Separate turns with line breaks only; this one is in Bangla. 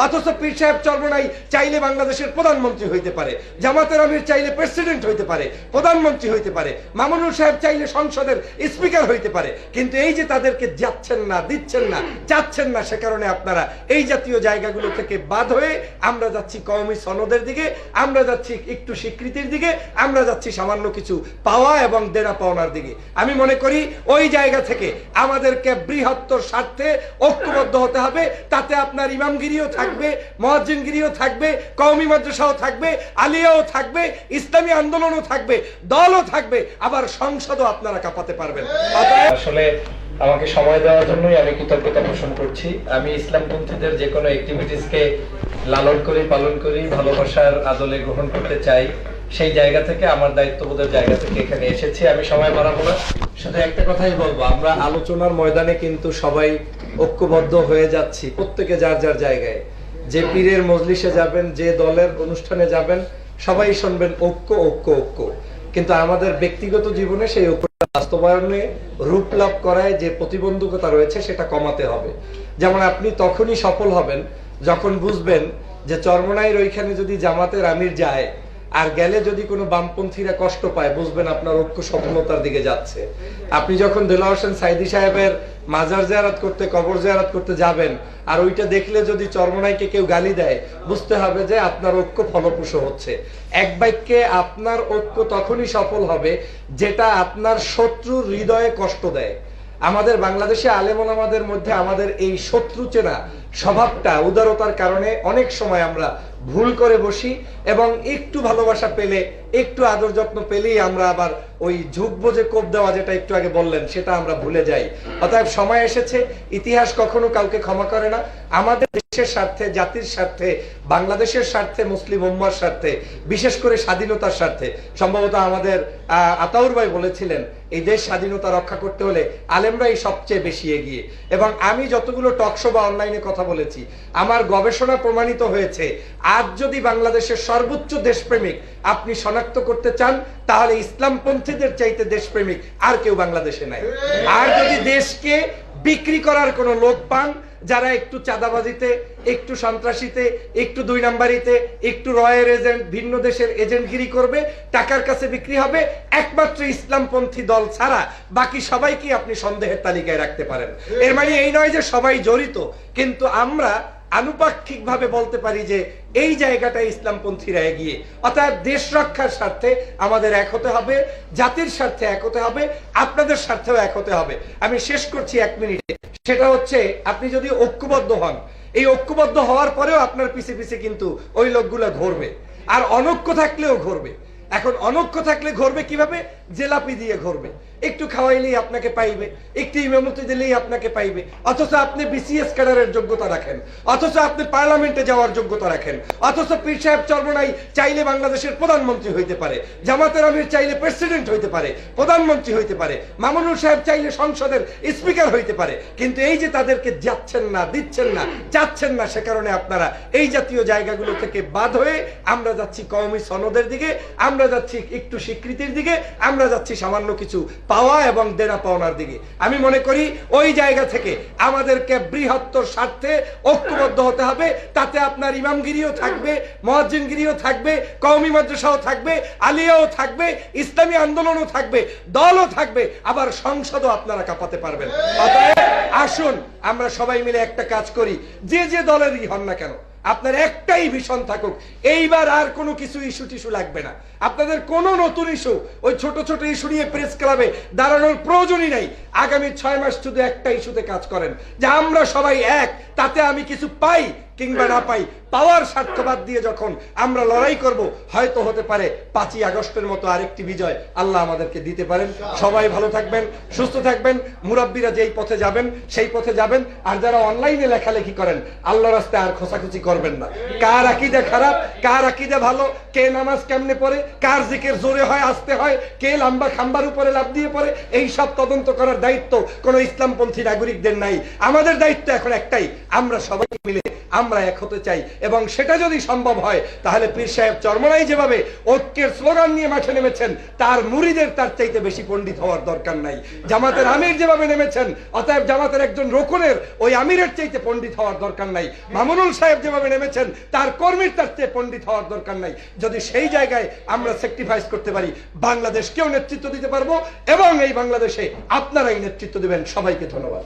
অথচ পীর সাহেব চরমনাই চাইলে বাংলাদেশের প্রধানমন্ত্রী হইতে পারে, জামাতের আমির চাইলে প্রেসিডেন্ট হইতে পারে, প্রধানমন্ত্রী হইতে পারে, মামুনুল সাহেব চাইলে সংসদের স্পিকার হইতে পারে। কিন্তু এই যে তাদেরকে যাচ্ছেন না, দিচ্ছেন না, চাচ্ছেন না, সে কারণে আপনারা এই জাতীয় জায়গাগুলো থেকে বাদ হয়ে আমরা যাচ্ছি কওমি সনদের দিকে, আমরা যাচ্ছি একটু স্বীকৃতির দিকে, আমরা যাচ্ছি সামান্য কিছু পাওয়া এবং দেনা পাওনার দিকে। আমি মনে করি ওই জায়গা থেকে আমাদেরকে বৃহত্তর স্বার্থে ঐক্যবদ্ধ হতে হবে। তাতে আপনার ইমামগিরিও থাকবে, মুয়াজ্জিনগিরিও থাকবে, কওমি মাদ্রাসাও থাকবে, আলিয়াও থাকবে, ইসলামী আন্দোলনও থাকবে, দলও থাকবে, আবার সংসদও আপনারা কাঁপাতে পারবেন।
আসলে আমাকে সময় দেওয়ার জন্যই আমি কৃতজ্ঞতা পোষণ করছি। আমি ইসলামপন্থীদের যে কোনো অ্যাক্টিভিটিসকে লালন করি, পালন করি, ভালোবাসার আদলে গ্রহণ করতে চাই। সেই জায়গা থেকে, আমার দায়িত্ববোধের জায়গা থেকে এখানে এসেছি। আমি সময় বাড়াবো না, শুধু একটা কথাই বলবো, আমরা আলোচনার ময়দানে কিন্তু সবাই ঐক্যবদ্ধ হয়ে যাচ্ছি, প্রত্যেকে যার যার জায়গায়। যে পীরের মজলিসে যাবেন, যে দলের অনুষ্ঠানে যাবেন, সবাই শুনবেন ঐক্য ঐক্য ঐক্য। কিন্তু আমাদের ব্যক্তিগত জীবনে সেই ঐক্য বাস্তবায়নে রূপ লাভ করায় যে প্রতিবন্ধকতা রয়েছে সেটা কমাতে হবে। যেমন আপনি তখনই সফল হবেন যখন বুঝবেন যে চরমনাইয়ের ওইখানে যদি জামাতের আমির যায় আর গেলে যদি কোনো বামপন্থীরা কষ্ট পায়, বুঝবেন আপনার ঐক্য সফলতার দিকে যাচ্ছে। আপনি যখন দেলোয়ার হোসেন সাইদি সাহেবের মাজার জিয়ারত করতে, কবর জিয়ারত করতে যাবেন আর ওইটা দেখলে যদি চরমনাইকে কেউ গালি দেয়, বুঝতে হবে যে আপনার ঐক্য ফলপ্রসূ হচ্ছে। এক বাক্যে আপনার ঐক্য তখনই সফল হবে যেটা আপনার শত্রুর হৃদয়ে কষ্ট দেয়। আমাদের বাংলাদেশে আলেম ওলামাদের মধ্যে আমাদের এই শত্রু চেনা স্বভাবটা, উদারতার কারণে অনেক সময় আমরা ভুল করে বসি এবং একটু ভালোবাসা পেলে, একটু আদর যত্ন পেলেই আমরা আবার ওই ঝুঁকবো যে কোপ দেওয়া, যেটা একটু আগে বললেন, সেটা আমরা ভুলে যাই। অতএব সময় এসেছে, ইতিহাস কখনো কাউকে ক্ষমা করে না। আমাদের দেশের স্বার্থে, জাতির স্বার্থে, বাংলাদেশের স্বার্থে, মুসলিম উম্মার স্বার্থে, বিশেষ করে স্বাধীনতার স্বার্থে, সম্ভবত আমাদের আতাউর ভাই বলেছিলেন এই দেশ স্বাধীনতা রক্ষা করতে হলে আলেমরাই সবচেয়ে বেশি এগিয়ে। এবং আমি যতগুলো টকশো বা অনলাইনে কথা বলেছি, আমার গবেষণা প্রমাণিত হয়েছে, আজ যদি বাংলাদেশের সর্বোচ্চ দেশপ্রেমিক আপনি শনাক্ত করতে চান, তাহলে ইসলামপন্থীদের চাইতে দেশপ্রেমিক আর কেউ বাংলাদেশে নাই। আর যদি দেশকে বিক্রি করার কোনো লোক পান, যারা একটু চাঁদাবাজিতে, একটু সন্ত্রাসীতে, একটু দুই নাম্বারিতে, একটু রয়ের এজেন্ট, ভিন্ন দেশের এজেন্টগিরি করবে, টাকার কাছে বিক্রি হবে, একমাত্র ইসলামপন্থী দল ছাড়া বাকি সবাইকে আপনি সন্দেহের তালিকায় রাখতে পারেন। এর মানে এই নয় যে সবাই জড়িত, কিন্তু আমরা আনুপাক্ষিক ভাবে বলতে পারি যে এই জায়গাটা ইসলামপন্থীরা এগিয়ে। অর্থাৎ দেশ রক্ষার স্বার্থে আমাদের এক হতে হবে, জাতির স্বার্থে এক হতে হবে, আপনাদের স্বার্থেও এক হতে হবে। আমি শেষ করছি 1 মিনিটে। সেটা হচ্ছে, আপনি যদি ঐক্যবদ্ধ হন, এই ঐক্যবদ্ধ হওয়ার পরেও আপনার পিছে পিছে কিন্তু ওই লোকগুলো ঘুরবে, আর অনৈক্য থাকলেও ঘুরবে। এখন অনৈক্য থাকলে ঘুরবে কিভাবে? জেলাপি দিয়ে ঘুরবে, একটু খাওয়াইলেই আপনাকে পাইবে, একটু ইমামতি দিলেই আপনাকে পাইবে। অথচ আপনি বিসিএস ক্যাডারের যোগ্যতা রাখেন, অথচ আপনি পার্লামেন্টে যাওয়ার যোগ্যতা রাখেন, অথচ পীর সাহেব চরমনাই চাইলে বাংলাদেশের প্রধানমন্ত্রী হইতে পারে, জামাতের আমির চাইলে প্রেসিডেন্ট হইতে পারে, প্রধানমন্ত্রী হইতে পারে, মামুনুল সাহেব চাইলে সংসদের স্পিকার হইতে পারে। কিন্তু এই যে তাদেরকে যাচ্ছেন না, দিচ্ছেন না, চাচ্ছেন না, সে কারণে আপনারা এই জাতীয় জায়গাগুলো থেকে বাদ হয়ে আমরা যাচ্ছি কওমি সনদের দিকে, আমরা যাচ্ছি একটু স্বীকৃতির দিকে, আমরা যাচ্ছি সামান্য কিছু পাওয়া এবং দেনা পাওনার দিকে। আমি মনে করি ওই জায়গা থেকে আমাদেরকে বৃহত্তর স্বার্থে ঐক্যবদ্ধ হতে হবে। তাতে আপনার ইমামগিরিও থাকবে, মুয়াজ্জিনগিরিও থাকবে, কওমি মাদ্রাসাও থাকবে, আলিয়াও থাকবে, ইসলামী আন্দোলনও থাকবে, দলও থাকবে, আবার সংসদও আপনারা কাঁপাতে পারবেন। অতএব আসুন আমরা সবাই মিলে একটা কাজ করি, যে যে দলেরই হন না কেন, আপনার একটাই ভীষণ থাকুক, এইবার আর কোনো কিছু ইস্যু টিস্যু লাগবে না। আপনাদের কোনো নতুন ইস্যু, ওই ছোট ছোট ইস্যু নিয়ে প্রেস ক্লাবে দাঁড়ানোর প্রয়োজনই নাই। আগামী 6 মাস শুধু একটা ইস্যুতে কাজ করেন, যে আমরা সবাই এক, তাতে আমি কিছু পাই কিংবা না পাই, পাওয়ার স্বার্থবাদ দিয়ে যখন আমরা লড়াই করব, হয়তো হতে পারে 5ই আগস্টের মতো আরেকটি বিজয় আল্লাহ আমাদেরকে দিতে পারেন। সবাই ভালো থাকবেন, সুস্থ থাকবেন, মুরাব্বিরা যেই পথে যাবেন সেই পথে যাবেন। আর যারা অনলাইনে লেখালেখি করেন, আল্লাহর রাস্তায় আর খোঁচাখুচি করবেন না। কার আকীদা খারাপ, কার আকীদা ভালো, কে নামাজ কেমনে পড়ে, কার জিকির জোরে হয় আস্তে হয়, কে লম্বা খাম্বার উপরে লাফ দিয়ে পড়ে, এই সব তদন্ত করার দায়িত্ব কোনো ইসলামপন্থী নাগরিকদের নাই। আমাদের দায়িত্ব এখন একটাই, আমরা সবাই মিলে
আমরা এক হতে চাই, এবং সেটা যদি সম্ভব হয় তাহলে পীর সাহেব চরমনাই যেভাবে ঐক্যের স্লোগান নিয়ে মাঠে নেমেছেন, তার মুরিদের তার চাইতে বেশি পণ্ডিত হওয়ার দরকার নাই। জামাতের আমির যেভাবে নেমেছেন, অতএব জামাতের একজন রোকনের ওই আমিরের চাইতে পণ্ডিত হওয়ার দরকার নাই। মামুনুল সাহেব যেভাবে নেমেছেন, তার কর্মীর তার চেয়ে পণ্ডিত হওয়ার দরকার নাই। যদি সেই জায়গায় আমরা স্যাক্রিফাইস করতে পারি, বাংলাদেশকেও নেতৃত্ব দিতে পারবো, এবং এই বাংলাদেশে আপনারাই নেতৃত্ব দিবেন। সবাইকে ধন্যবাদ।